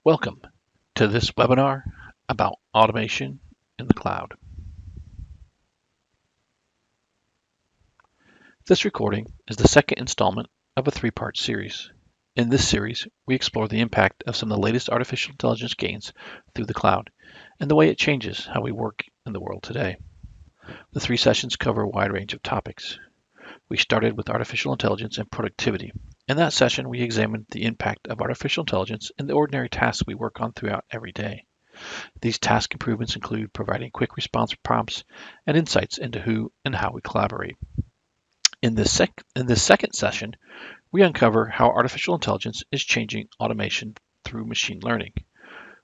Welcome to this webinar about automation in the cloud. This recording is the second installment of a three-part series. In this series, we explore the impact of some of the latest artificial intelligence gains through the cloud and the way it changes how we work in the world today. The three sessions cover a wide range of topics. We started with artificial intelligence and productivity. In that session, we examined the impact of artificial intelligence in the ordinary tasks we work on throughout every day. These task improvements include providing quick response prompts and insights into who and how we collaborate. In this second session, we uncover how artificial intelligence is changing automation through machine learning.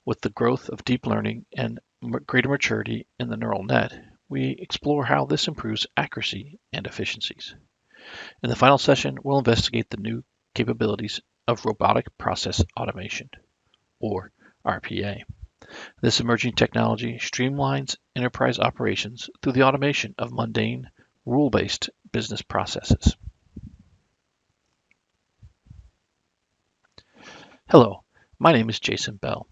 With the growth of deep learning and greater maturity in the neural net, we explore how this improves accuracy and efficiencies. In the final session, we'll investigate the new capabilities of robotic process automation, or RPA. This emerging technology streamlines enterprise operations through the automation of mundane, rule-based business processes. Hello, my name is Jason Bell.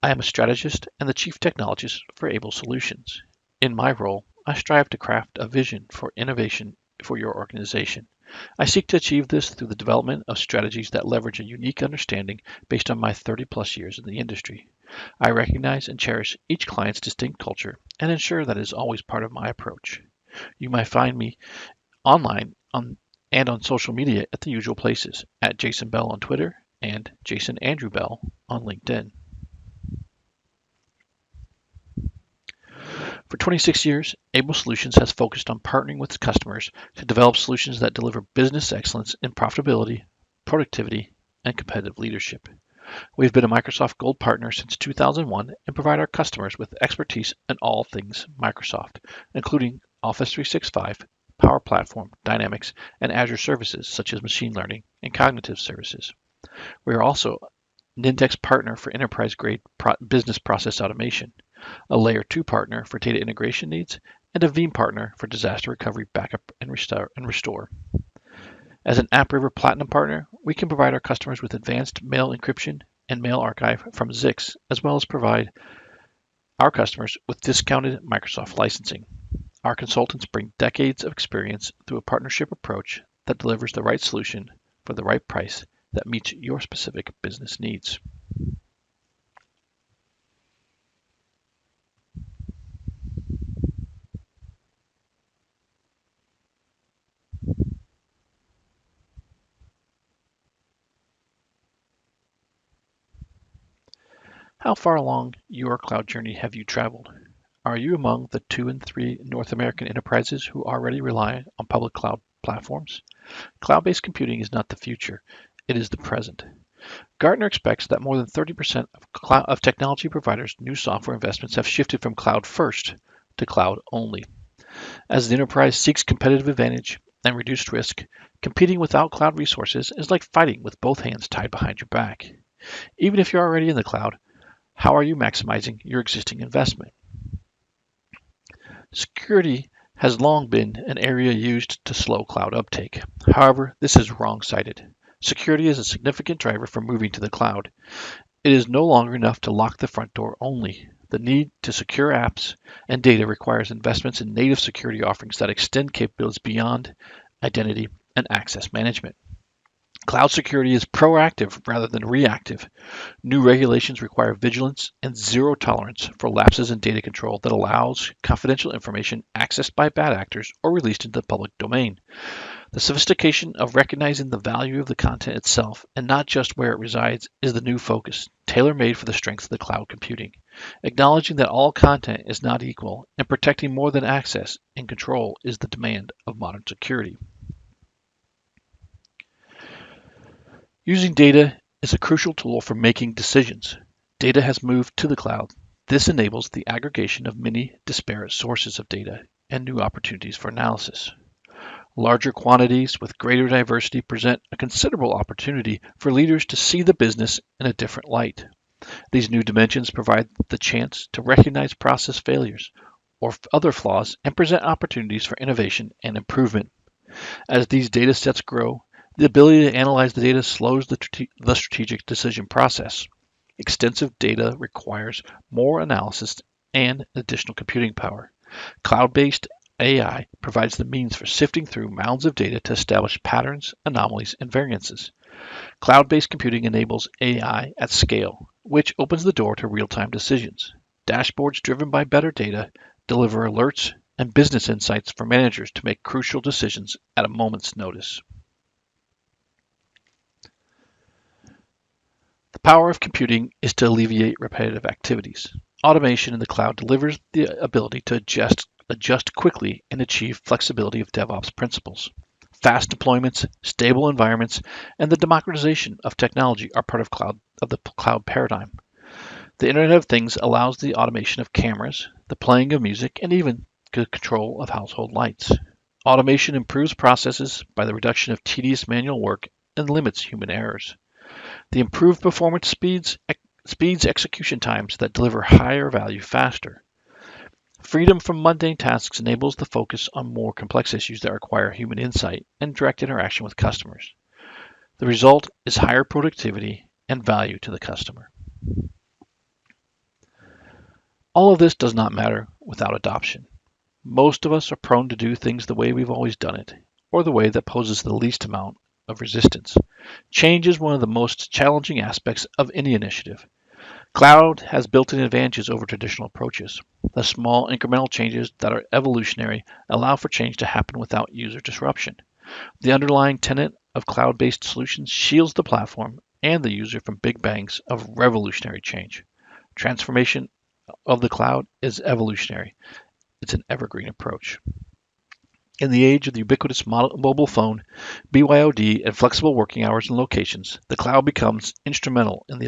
I am a strategist and the chief technologist for Abel Solutions. In my role, I strive to craft a vision for innovation for your organization. I seek to achieve this through the development of strategies that leverage a unique understanding based on my 30-plus years in the industry. I recognize and cherish each client's distinct culture and ensure that it is always part of my approach. You might find me online and on social media at the usual places, at Jason Bell on Twitter and Jason Andrew Bell on LinkedIn. For 26 years, Abel Solutions has focused on partnering with customers to develop solutions that deliver business excellence in profitability, productivity, and competitive leadership. We've been a Microsoft Gold partner since 2001 and provide our customers with expertise in all things Microsoft, including Office 365, Power Platform, Dynamics, and Azure services such as machine learning and cognitive services. We are also an Index partner for enterprise-grade business process automation, a Layer 2 partner for data integration needs, and a Veeam partner for disaster recovery, backup, and restore. As an AppRiver Platinum partner, we can provide our customers with advanced mail encryption and mail archive from Zix, as well as provide our customers with discounted Microsoft licensing. Our consultants bring decades of experience through a partnership approach that delivers the right solution for the right price that meets your specific business needs. How far along your cloud journey have you traveled? Are you among the 2 and 3 North American enterprises who already rely on public cloud platforms? Cloud-based computing is not the future, it is the present. Gartner expects that more than 30% of technology providers' new software investments have shifted from cloud first to cloud only. As the enterprise seeks competitive advantage and reduced risk, competing without cloud resources is like fighting with both hands tied behind your back. Even if you're already in the cloud, how are you maximizing your existing investment? Security has long been an area used to slow cloud uptake. However, this is wrong-sided. Security is a significant driver for moving to the cloud. It is no longer enough to lock the front door only. The need to secure apps and data requires investments in native security offerings that extend capabilities beyond identity and access management. Cloud security is proactive rather than reactive. New regulations require vigilance and zero tolerance for lapses in data control that allows confidential information accessed by bad actors or released into the public domain. The sophistication of recognizing the value of the content itself and not just where it resides is the new focus, tailor-made for the strengths of the cloud computing. Acknowledging that all content is not equal and protecting more than access and control is the demand of modern security. Using data is a crucial tool for making decisions. Data has moved to the cloud. This enables the aggregation of many disparate sources of data and new opportunities for analysis. Larger quantities with greater diversity present a considerable opportunity for leaders to see the business in a different light. These new dimensions provide the chance to recognize process failures or other flaws and present opportunities for innovation and improvement. As these data sets grow, the ability to analyze the data slows the strategic decision process. extensive data requires more analysis and additional computing power. Cloud-based AI provides the means for sifting through mounds of data to establish patterns, anomalies, and variances. Cloud-based computing enables AI at scale, which opens the door to real-time decisions. Dashboards driven by better data deliver alerts and business insights for managers to make crucial decisions at a moment's notice. The power of computing is to alleviate repetitive activities. Automation in the cloud delivers the ability to adjust quickly and achieve flexibility of DevOps principles. Fast deployments, stable environments, and the democratization of technology are part of the cloud paradigm. The Internet of Things allows the automation of cameras, the playing of music, and even the control of household lights. Automation improves processes by the reduction of tedious manual work and limits human errors. The improved performance speeds execution times that deliver higher value faster. Freedom from mundane tasks enables the focus on more complex issues that require human insight and direct interaction with customers. The result is higher productivity and value to the customer. All of this does not matter without adoption. Most of us are prone to do things the way we've always done it, or the way that poses the least amount of resistance. Change is one of the most challenging aspects of any initiative. Cloud has built-in advantages over traditional approaches. The small incremental changes that are evolutionary allow for change to happen without user disruption. The underlying tenet of cloud-based solutions shields the platform and the user from big bangs of revolutionary change. Transformation of the cloud is evolutionary. It's an evergreen approach. In the age of the ubiquitous mobile phone, BYOD, and flexible working hours and locations, the cloud becomes instrumental in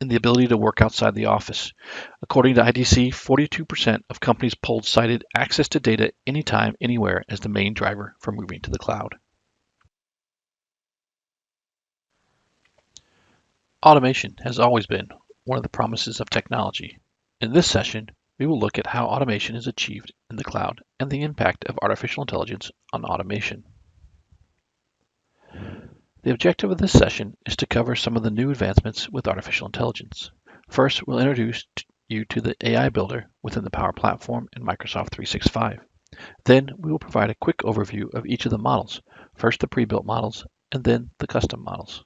the ability to work outside the office. According to IDC, 42% of companies polled cited access to data anytime, anywhere as the main driver for moving to the cloud. Automation has always been one of the promises of technology. In this session, we will look at how automation is achieved in the cloud and the impact of artificial intelligence on automation. The objective of this session is to cover some of the new advancements with artificial intelligence. First, we'll introduce you to the AI Builder within the Power Platform in Microsoft 365. Then, we will provide a quick overview of each of the models, first the pre-built models and then the custom models.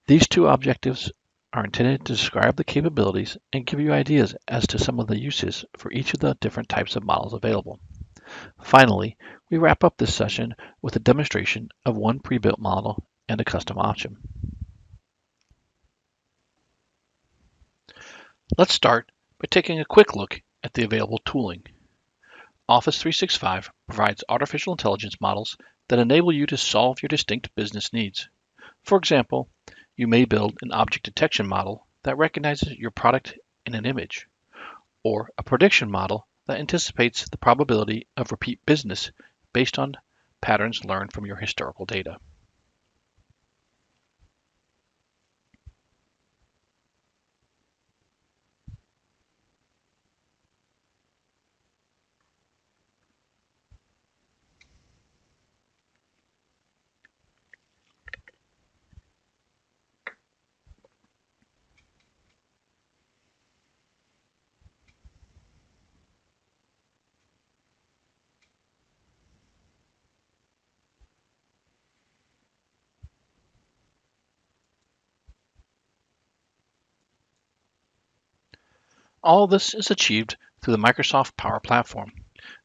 These two objectives are intended to describe the capabilities and give you ideas as to some of the uses for each of the different types of models available. Finally, we wrap up this session with a demonstration of one pre-built model and a custom option. Let's start by taking a quick look at the available tooling. Office 365 provides artificial intelligence models that enable you to solve your distinct business needs. For example, you may build an object detection model that recognizes your product in an image, or a prediction model that anticipates the probability of repeat business based on patterns learned from your historical data. All this is achieved through the Microsoft Power Platform.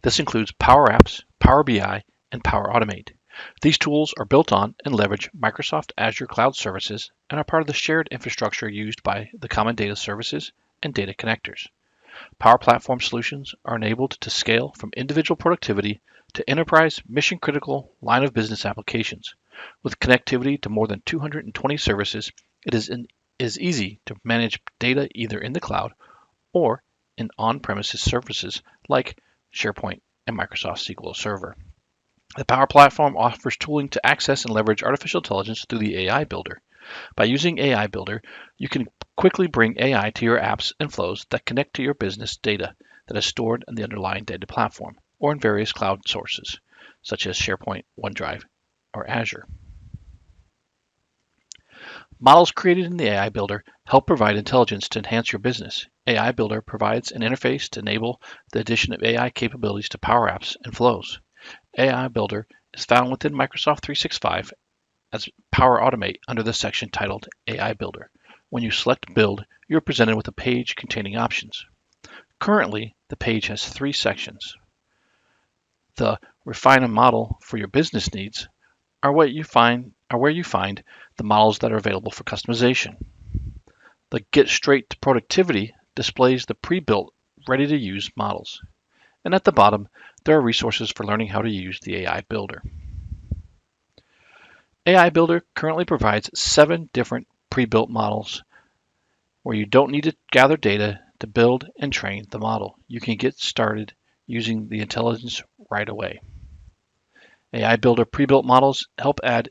This includes Power Apps, Power BI, and Power Automate. These tools are built on and leverage Microsoft Azure Cloud Services and are part of the shared infrastructure used by the common data services and data connectors. Power Platform solutions are enabled to scale from individual productivity to enterprise mission-critical line of business applications. With connectivity to more than 220 services, it is easy to manage data either in the cloud or in on-premises services like SharePoint and Microsoft SQL Server. The Power Platform offers tooling to access and leverage artificial intelligence through the AI Builder. By using AI Builder, you can quickly bring AI to your apps and flows that connect to your business data that is stored in the underlying data platform or in various cloud sources, such as SharePoint, OneDrive, or Azure. Models created in the AI Builder help provide intelligence to enhance your business. AI Builder provides an interface to enable the addition of AI capabilities to Power Apps and flows. AI Builder is found within Microsoft 365 as Power Automate under the section titled AI Builder. When you select Build, you are presented with a page containing options. Currently, the page has 3 sections. The Refine a Model for your business needs are where you find the models that are available for customization. The Get Straight to Productivity displays the pre-built, ready-to-use models. And at the bottom, there are resources for learning how to use the AI Builder. AI Builder currently provides 7 different pre-built models where you don't need to gather data to build and train the model. You can get started using the intelligence right away. AI Builder pre-built models help add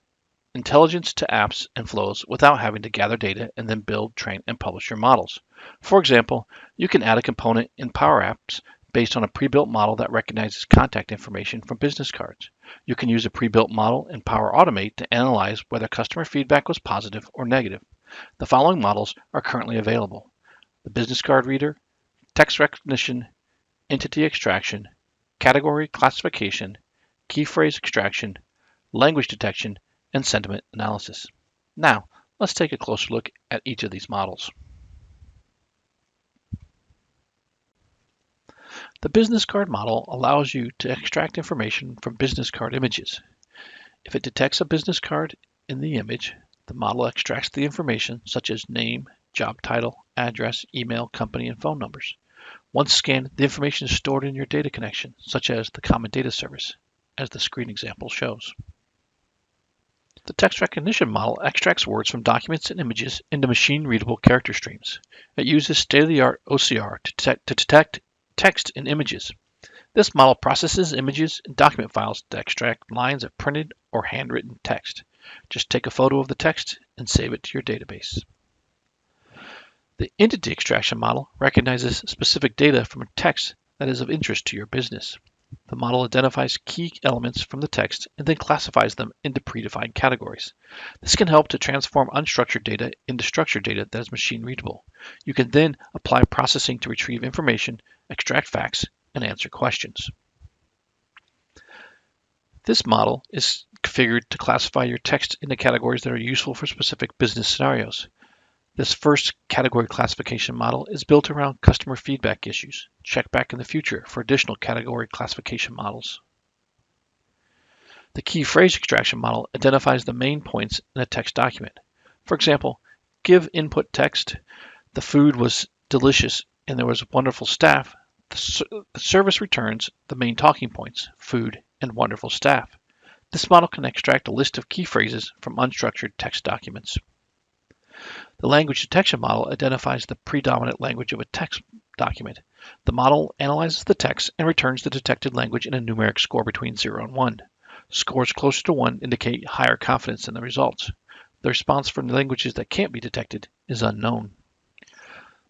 intelligence to apps and flows without having to gather data and then build, train, and publish your models. For example, you can add a component in Power Apps based on a pre-built model that recognizes contact information from business cards. You can use a pre-built model in Power Automate to analyze whether customer feedback was positive or negative. The following models are currently available: the business card reader, text recognition, entity extraction, category classification, key phrase extraction, language detection, and sentiment analysis. Now, let's take a closer look at each of these models. The business card model allows you to extract information from business card images. If it detects a business card in the image, the model extracts the information such as name, job title, address, email, company, and phone numbers. Once scanned, the information is stored in your data connection, such as the Common Data Service, as the screen example shows. The text recognition model extracts words from documents and images into machine-readable character streams. It uses state-of-the-art OCR to detect text in images. This model processes images and document files to extract lines of printed or handwritten text. Just take a photo of the text and save it to your database. The entity extraction model recognizes specific data from a text that is of interest to your business. The model identifies key elements from the text and then classifies them into predefined categories. This can help to transform unstructured data into structured data that is machine readable. You can then apply processing to retrieve information, extract facts, and answer questions. This model is configured to classify your text into categories that are useful for specific business scenarios. This first category classification model is built around customer feedback issues. Check back in the future for additional category classification models. The key phrase extraction model identifies the main points in a text document. For example, give input text, the food was delicious and there was wonderful staff. The service returns the main talking points, food and wonderful staff. This model can extract a list of key phrases from unstructured text documents. The language detection model identifies the predominant language of a text document. The model analyzes the text and returns the detected language in a numeric score between 0 and 1. Scores closer to 1 indicate higher confidence in the results. The response from languages that can't be detected is unknown.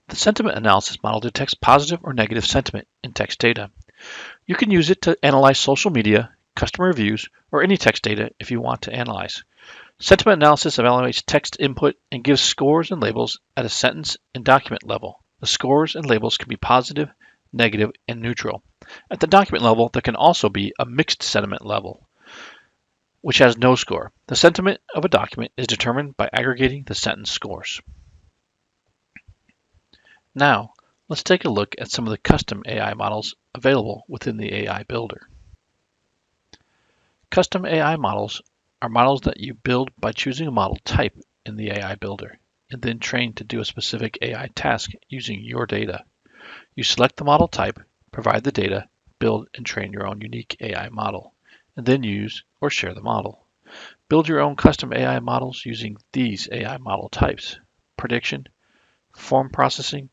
The sentiment analysis model detects positive or negative sentiment in text data. You can use it to analyze social media, customer reviews, or any text data if you want to analyze. Sentiment analysis evaluates text input and gives scores and labels at a sentence and document level. The scores and labels can be positive, negative, and neutral. At the document level, there can also be a mixed sentiment level, which has no score. The sentiment of a document is determined by aggregating the sentence scores. Now, let's take a look at some of the custom AI models available within the AI Builder. Custom AI models are models that you build by choosing a model type in the AI Builder and then train to do a specific AI task using your data. You select the model type, provide the data, build and train your own unique AI model, and then use or share the model. Build your own custom AI models using these AI model types: prediction, form processing,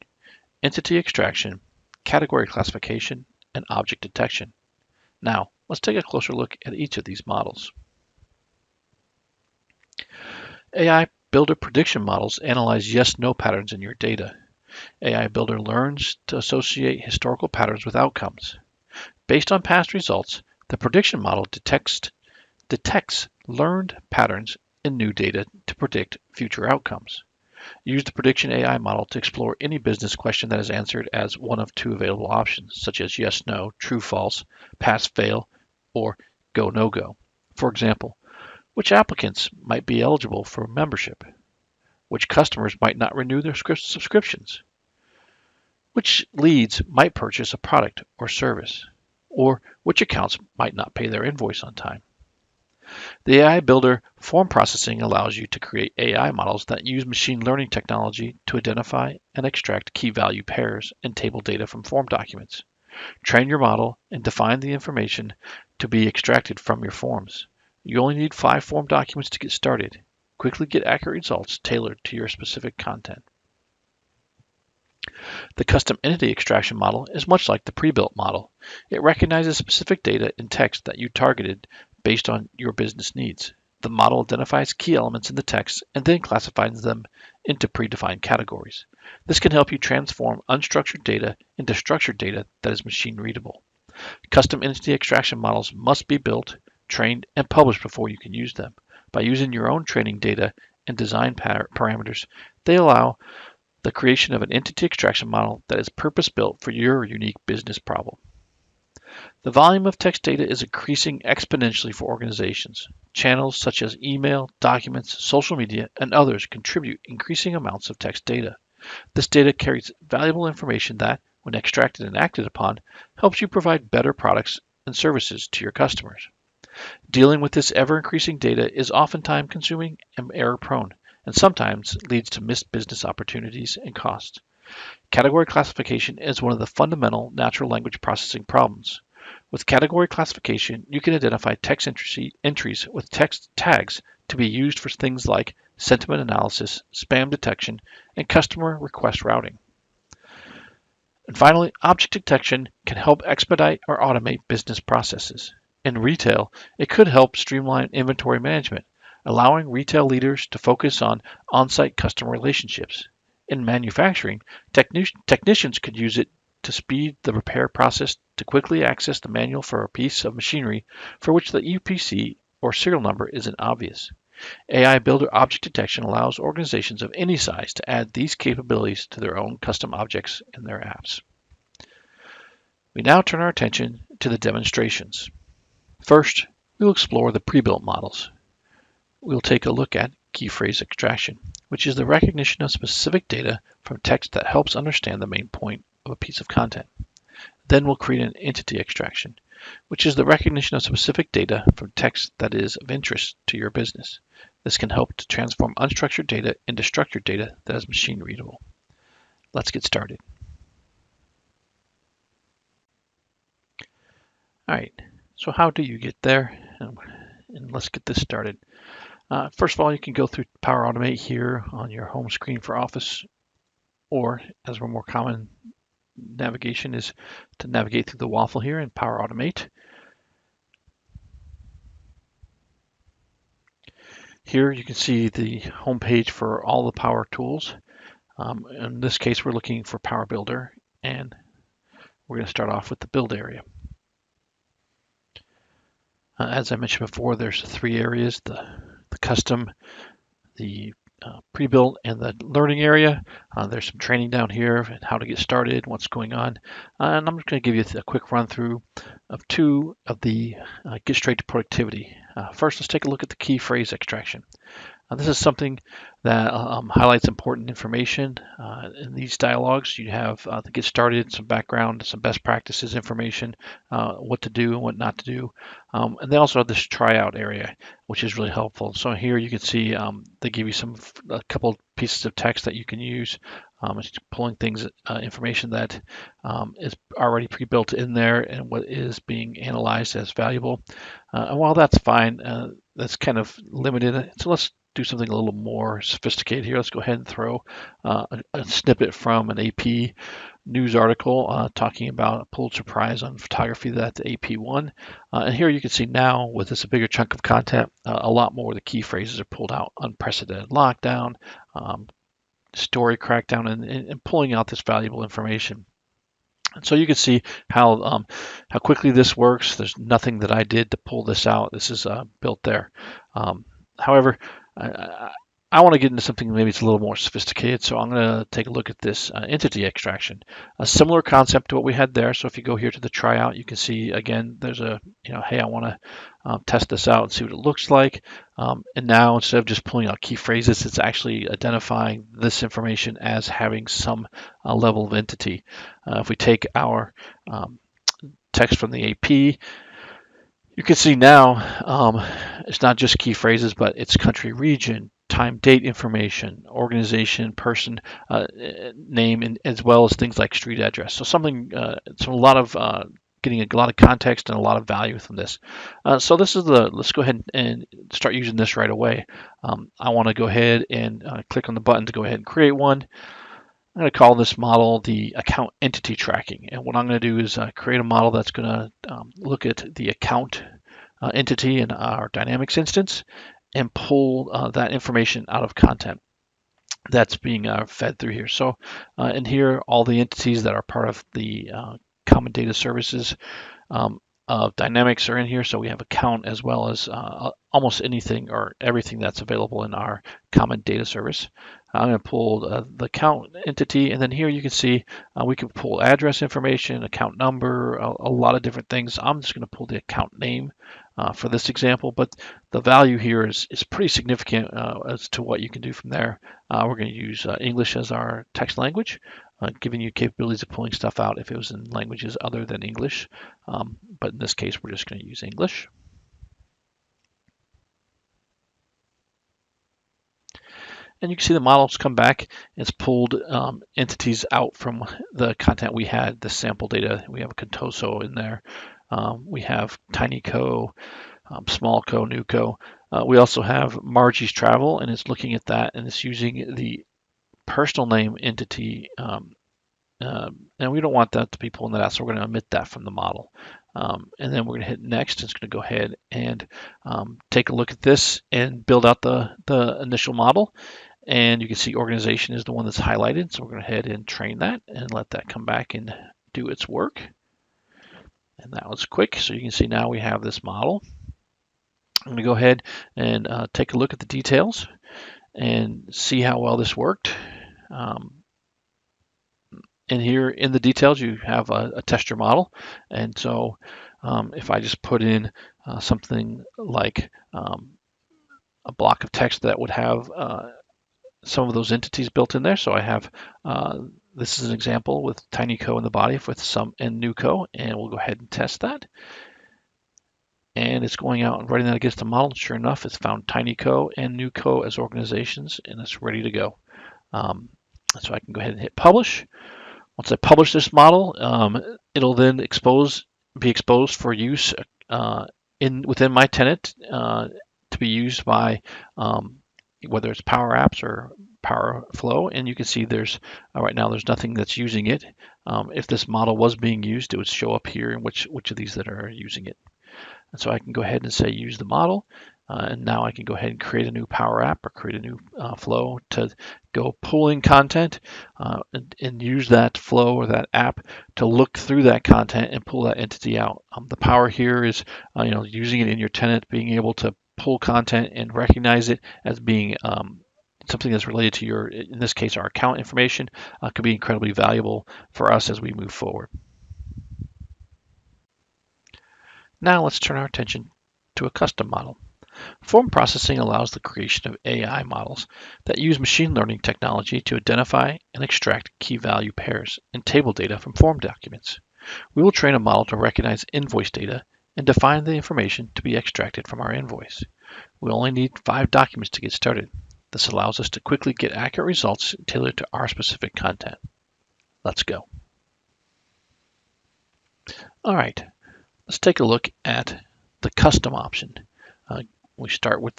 entity extraction, category classification, and object detection. Now, let's take a closer look at each of these models. AI Builder prediction models analyze yes-no patterns in your data. AI Builder learns to associate historical patterns with outcomes. Based on past results, the prediction model detects learned patterns in new data to predict future outcomes. Use the prediction AI model to explore any business question that is answered as one of two available options, such as yes, no, true, false, pass, fail, or go, no go. For example, which applicants might be eligible for membership? Which customers might not renew their subscriptions? Which leads might purchase a product or service? Or which accounts might not pay their invoice on time? The AI Builder form processing allows you to create AI models that use machine learning technology to identify and extract key value pairs and table data from form documents. Train your model and define the information to be extracted from your forms. You only need 5 form documents to get started. Quickly get accurate results tailored to your specific content. The custom entity extraction model is much like the pre-built model. It recognizes specific data and text that you targeted based on your business needs. The model identifies key elements in the text and then classifies them into predefined categories. This can help you transform unstructured data into structured data that is machine readable. Custom entity extraction models must be built, trained, and published before you can use them. By using your own training data and design parameters, they allow the creation of an entity extraction model that is purpose-built for your unique business problem. The volume of text data is increasing exponentially for organizations. Channels such as email, documents, social media, and others contribute increasing amounts of text data. This data carries valuable information that, when extracted and acted upon, helps you provide better products and services to your customers. Dealing with this ever-increasing data is often time-consuming and error-prone, and sometimes leads to missed business opportunities and costs. Category classification is one of the fundamental natural language processing problems. With category classification, you can identify text entries with text tags to be used for things like sentiment analysis, spam detection, and customer request routing. And finally, object detection can help expedite or automate business processes. In retail, it could help streamline inventory management, allowing retail leaders to focus on on-site customer relationships. In manufacturing, technicians could use it to speed the repair process to quickly access the manual for a piece of machinery for which the UPC or serial number isn't obvious. AI Builder Object Detection allows organizations of any size to add these capabilities to their own custom objects in their apps. We now turn our attention to the demonstrations. First, we'll explore the pre-built models. We'll take a look at key phrase extraction, which is the recognition of specific data from text that helps understand the main point of a piece of content. Then we'll create an entity extraction, which is the recognition of specific data from text that is of interest to your business. This can help to transform unstructured data into structured data that is machine readable. Let's get started. All right, so how do you get there? And let's get this started. First of all, you can go through Power Automate here on your home screen for Office, or as a more common navigation is to navigate through the waffle here in Power Automate. Here you can see the home page for all the Power tools. In this case, we're looking for Power Builder, and we're going to start off with the build area. As I mentioned before, there's 3 areas, the custom, the pre-built, and the learning area. There's some training down here and how to get started, what's going on. And I'm just going to give you a quick run through of 2 of the get straight to productivity. First, let's take a look at the key phrase extraction. This is something that highlights important information. In these dialogues, you have to get started, some background, some best practices information, what to do and what not to do. And they also have this tryout area, which is really helpful. So here you can see they give you a couple pieces of text that you can use. It's pulling things, information that is already pre-built in there and what is being analyzed as valuable. And while that's fine, that's kind of limited. So let's do something a little more sophisticated here. Let's go ahead and throw a snippet from an AP news article talking about a Pulitzer Prize on photography that the AP won. And here you can see now with this bigger chunk of content, a lot more of the key phrases are pulled out. Unprecedented lockdown, story crackdown, and pulling out this valuable information. And so you can see how quickly this works. There's nothing that I did to pull this out. This is built there. However, I, I want to get into something maybe it's a little more sophisticated, so I'm going to take a look at this entity extraction. A similar concept to what we had there. So if you go here to the tryout, you can see again, there's a, hey, I want to test this out and see what it looks like. And now instead of just pulling out key phrases, it's actually identifying this information as having some level of entity. If we take our text from the AP, you can see now it's not just key phrases, but it's country, region, time, date information, organization, person, name, and as well as things like street address. So something, so a lot of getting a lot of context and a lot of value from this. So this is let's go ahead and start using this right away. I want to go ahead and click on the button to go ahead and create one. I'm going to call this model the account entity tracking. And what I'm going to do is create a model that's going to look at the account entity in our Dynamics instance and pull that information out of content that's being fed through here. So in here, all the entities that are part of the common data services Dynamics are in here. So we have account as well as almost anything or everything that's available in our common data service. I'm going to pull the account entity, and then here you can see we can pull address information, account number, a lot of different things. I'm just going to pull the account name for this example, but the value here is pretty significant as to what you can do from there. We're going to use English as our text language, giving you capabilities of pulling stuff out if it was in languages other than English. But in this case, we're just going to use English. And you can see the models come back. It's pulled entities out from the content we had, the sample data. We have a Contoso in there. We have TinyCo, SmallCo, NewCo. We also have Margie's Travel, and it's looking at that, and it's using the personal name entity. And we don't want that to be pulling that out, so we're going to omit that from the model. And then we're going to hit next. It's going to go ahead and take a look at this and build out the initial model. And you can see organization is the one that's highlighted. So we're going to head and train that and let that come back and do its work. And that was quick. So you can see now we have this model. I'm going to go ahead and take a look at the details and see how well this worked. And here in the details, you have a tester model. And so if I just put in something like a block of text that would have some of those entities built in there. So I have, this is an example with TinyCo in the body with some and NewCo, and we'll go ahead and test that. And it's going out and running that against the model. Sure enough, it's found TinyCo and NewCo as organizations, and it's ready to go. So I can go ahead and hit publish. Once I publish this model, it'll then be exposed for use within my tenant to be used by whether it's Power Apps or Power Flow. And you can see there's right now there's nothing that's using it. If this model was being used, it would show up here in which of these that are using it. And so I can go ahead and say use the model. And now I can go ahead and create a new Power App or create a new flow to go pulling content and use that flow or that app to look through that content and pull that entity out. The power here is using it in your tenant, being able to pull content and recognize it as being something that's related to your, in this case, our account information, could be incredibly valuable for us as we move forward. Now let's turn our attention to a custom model. Form processing allows the creation of AI models that use machine learning technology to identify and extract key value pairs and table data from form documents. We will train a model to recognize invoice data and define the information to be extracted from our invoice. We only need 5 documents to get started. This allows us to quickly get accurate results tailored to our specific content. Let's go. All right, let's take a look at the custom option. We start with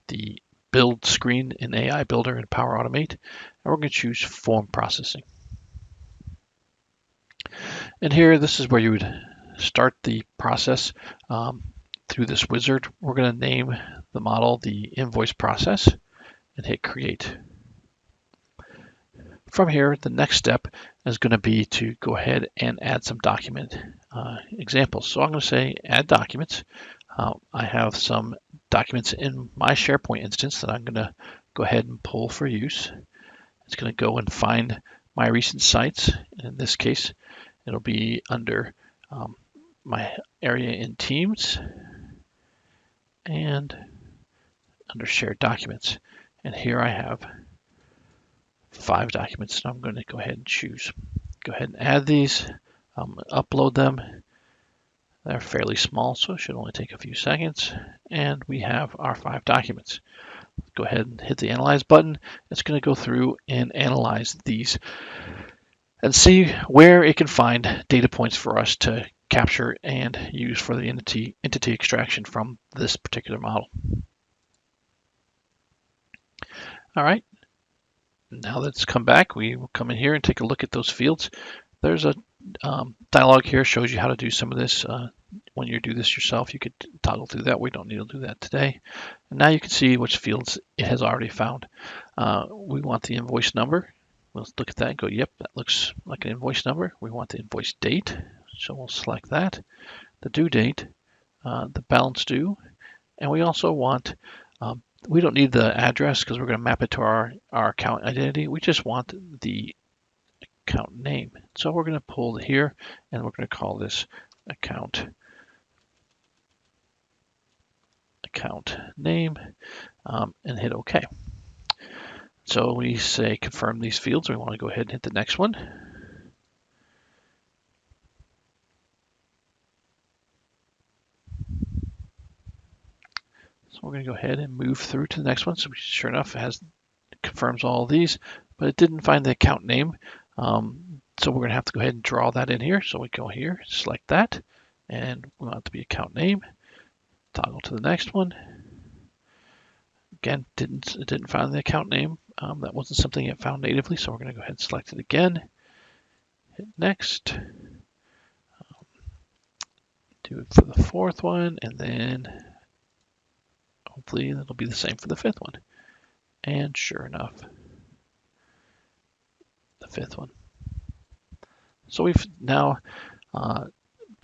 the build screen in AI Builder and Power Automate, and we're going to choose form processing. And here, this is where you would start the process through this wizard. We're going to name the model the invoice process and hit create. From here, the next step is going to be to go ahead and add some document examples. So I'm going to say add documents. I have some documents in my SharePoint instance that I'm going to go ahead and pull for use. It's going to go and find my recent sites. In this case, it'll be under my area in Teams and under Shared Documents. And here I have 5 documents, and I'm going to go ahead and choose. Go ahead and add these, upload them. They're fairly small, so it should only take a few seconds. And we have our 5 documents. Go ahead and hit the Analyze button. It's going to go through and analyze these and see where it can find data points for us to capture and use for the entity extraction from this particular model. All right, now that it's come back, we will come in here and take a look at those fields. There's a dialog here, shows you how to do some of this. When you do this yourself, you could toggle through that. We don't need to do that today. And now you can see which fields it has already found. We want the invoice number. We'll look at that and go, yep, that looks like an invoice number. We want the invoice date, so we'll select that. The due date, the balance due, and we also want, we don't need the address because we're going to map it to our account identity. We just want the account name. So we're going to pull here, and we're going to call this account name, and hit OK. So we say confirm these fields. We want to go ahead and hit the next one. So we're going to go ahead and move through to the next one. So sure enough, it confirms all of these, but it didn't find the account name. So we're going to have to go ahead and draw that in here. So we go here, select that, and we want it to be account name. Toggle to the next one. Again, it didn't find the account name. That wasn't something it found natively, so we're going to go ahead and select it again. Hit next. Do it for the 4th one, and then hopefully it'll be the same for the 5th one. And sure enough, the 5th one. So we've now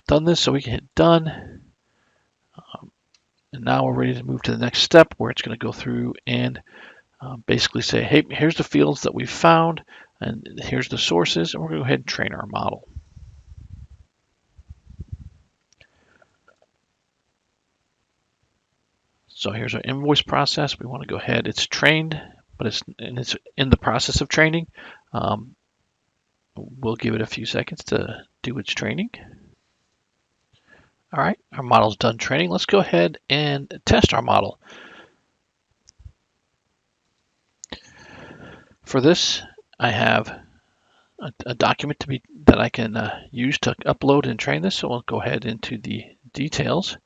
done this, so we can hit done. And now we're ready to move to the next step where it's going to go through and basically say, hey, here's the fields that we've found, and here's the sources, and we're going to go ahead and train our model. So here's our invoice process. We want to go ahead. It's trained, but it's in the process of training. We'll give it a few seconds to do its training. All right, our model's done training. Let's go ahead and test our model. For this, I have a document that I can use to upload and train this. So we'll go ahead into the details.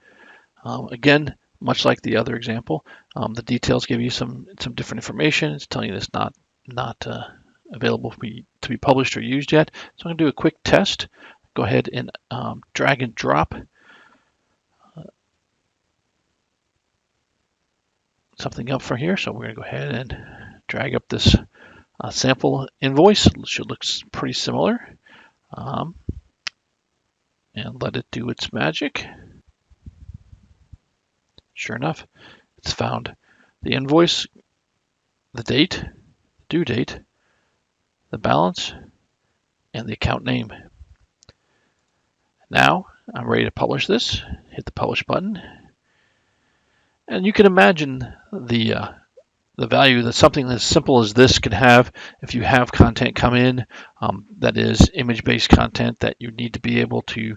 Again, much like the other example, the details give you some different information. It's telling you it's not available to be published or used yet. So I'm going to do a quick test. Go ahead and drag and drop something up for here. So we're going to go ahead and drag up this sample invoice. It should look pretty similar. And let it do its magic. Sure enough, it's found the invoice, the date, due date, the balance, and the account name. Now I'm ready to publish this. Hit the publish button. And you can imagine the value that something as simple as this can have if you have content come in that is image-based content that you need to be able to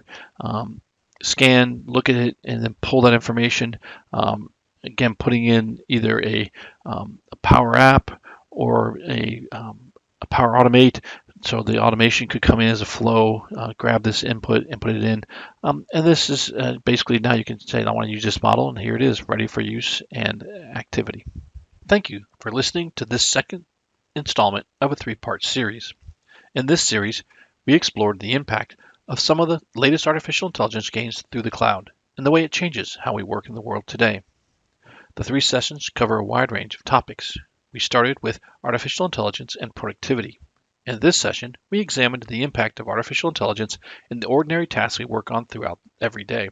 scan, look at it, and then pull that information. Again, putting in either a Power App or a Power Automate, so the automation could come in as a flow, grab this input and put it in. And this is basically now you can say, I want to use this model, and here it is, ready for use and activity. Thank you for listening to this second installment of a 3-part series. In this series, we explored the impact of some of the latest artificial intelligence gains through the cloud and the way it changes how we work in the world today. The 3 sessions cover a wide range of topics. We started with artificial intelligence and productivity. In this session, we examined the impact of artificial intelligence in the ordinary tasks we work on throughout every day.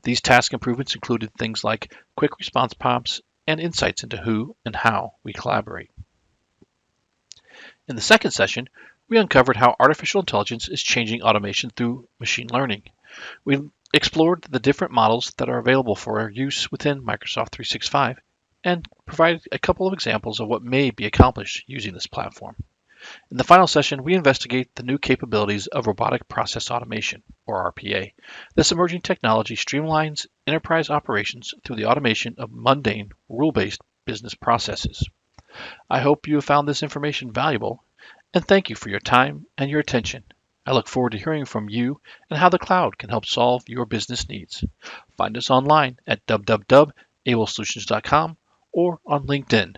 These task improvements included things like quick response prompts and insights into who and how we collaborate. In the second session, we uncovered how artificial intelligence is changing automation through machine learning. We explored the different models that are available for our use within Microsoft 365 and provided a couple of examples of what may be accomplished using this platform. In the final session, we investigate the new capabilities of robotic process automation, or RPA. This emerging technology streamlines enterprise operations through the automation of mundane, rule-based business processes. I hope you have found this information valuable, and thank you for your time and your attention. I look forward to hearing from you and how the cloud can help solve your business needs. Find us online at www.abelsolutions.com or on LinkedIn.